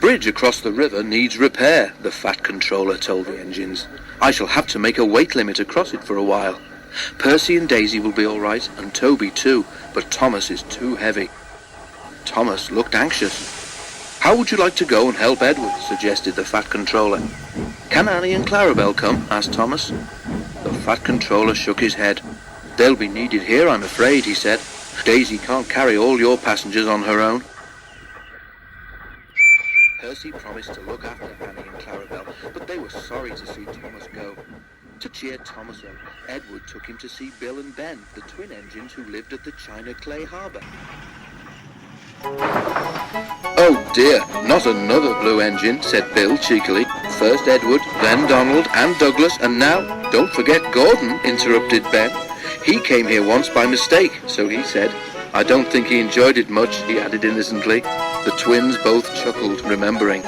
bridge across the river needs repair," the Fat Controller told the engines. "I shall have to make a weight limit across it for a while. Percy and Daisy will be all right, and Toby too, but Thomas is too heavy." Thomas looked anxious. "How would you like to go and help Edward?" suggested the Fat Controller. "Can Annie and Clarabelle come?" asked Thomas. The Fat Controller shook his head. "They'll be needed here, I'm afraid," he said. "Daisy can't carry all your passengers on her own." Percy promised to look after Annie and Clarabelle, but they were sorry to see Thomas go. To cheer Thomas up, Edward took him to see Bill and Ben, the twin engines who lived at the China Clay Harbour. "Oh dear, not another blue engine," said Bill cheekily. "First Edward, then Donald and Douglas, and now, don't forget Gordon," interrupted Ben. "He came here once by mistake, so he said. I don't think he enjoyed it much," he added innocently. The twins both chuckled, remembering.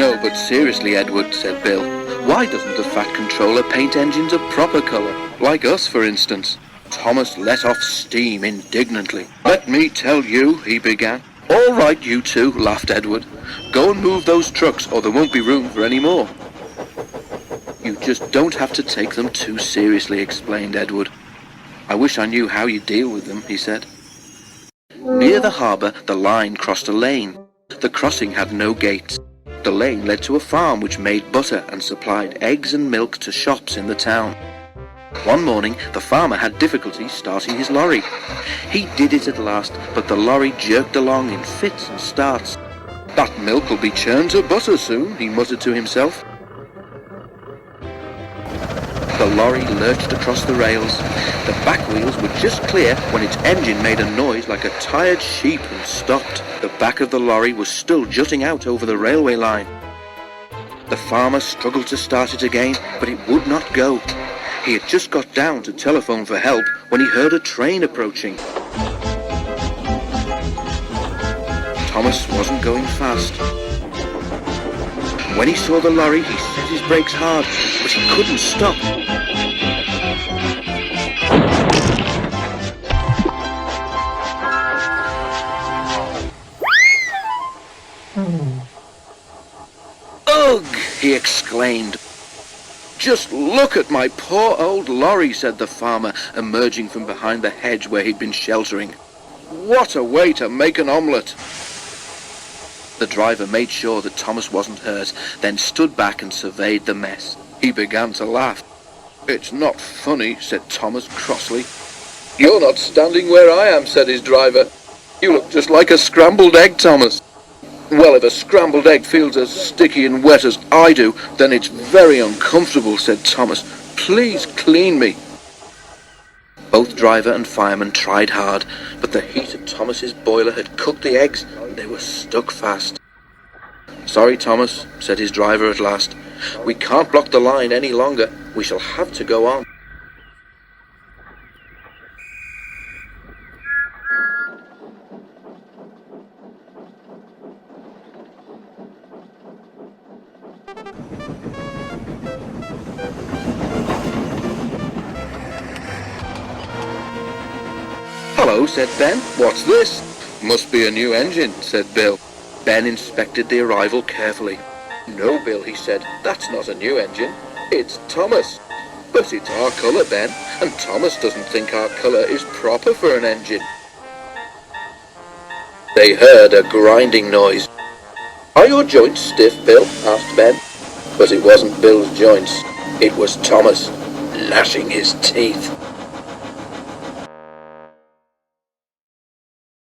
"No, but seriously, Edward," said Bill, "why doesn't the Fat Controller paint engines a proper colour, like us, for instance?" Thomas let off steam indignantly. "Let me tell you," he began. "All right, you two," laughed Edward. "Go and move those trucks, or there won't be room for any more." "You just don't have to take them too seriously," explained Edward. "I wish I knew how you deal with them," he said. Near the harbour, the line crossed a lane. The crossing had no gates. The lane led to a farm which made butter and supplied eggs and milk to shops in the town. One morning, the farmer had difficulty starting his lorry. He did it at last, but the lorry jerked along in fits and starts. "That milk will be churned to butter soon," he muttered to himself. The lorry lurched across the rails. The back wheels were just clear when its engine made a noise like a tired sheep and stopped. The back of the lorry was still jutting out over the railway line. The farmer struggled to start it again, but it would not go. He had just got down to telephone for help when he heard a train approaching. Thomas wasn't going fast. When he saw the lorry, he set his brakes hard, but he couldn't stop. "Ugh!" he exclaimed. "Just look at my poor old lorry," said the farmer, emerging from behind the hedge where he'd been sheltering. "What a way to make an omelette!" The driver made sure that Thomas wasn't hurt, then stood back and surveyed the mess. He began to laugh. "It's not funny," said Thomas crossly. "You're not standing where I am," said his driver. "You look just like a scrambled egg, Thomas." "Well, if a scrambled egg feels as sticky and wet as I do, then it's very uncomfortable," said Thomas. "Please clean me." Both driver and fireman tried hard, but the heat of Thomas's boiler had cooked the eggs, and they were stuck fast. "Sorry, Thomas," said his driver at last. "We can't block the line any longer. We shall have to go on." "Hello," said Ben. "What's this?" "Must be a new engine," said Bill. Ben inspected the arrival carefully. "No, Bill," he said, "that's not a new engine. It's Thomas." "But it's our colour, Ben, and Thomas doesn't think our colour is proper for an engine." They heard a grinding noise. "Are your joints stiff, Bill?" asked Ben. But it wasn't Bill's joints. It was Thomas, gnashing his teeth.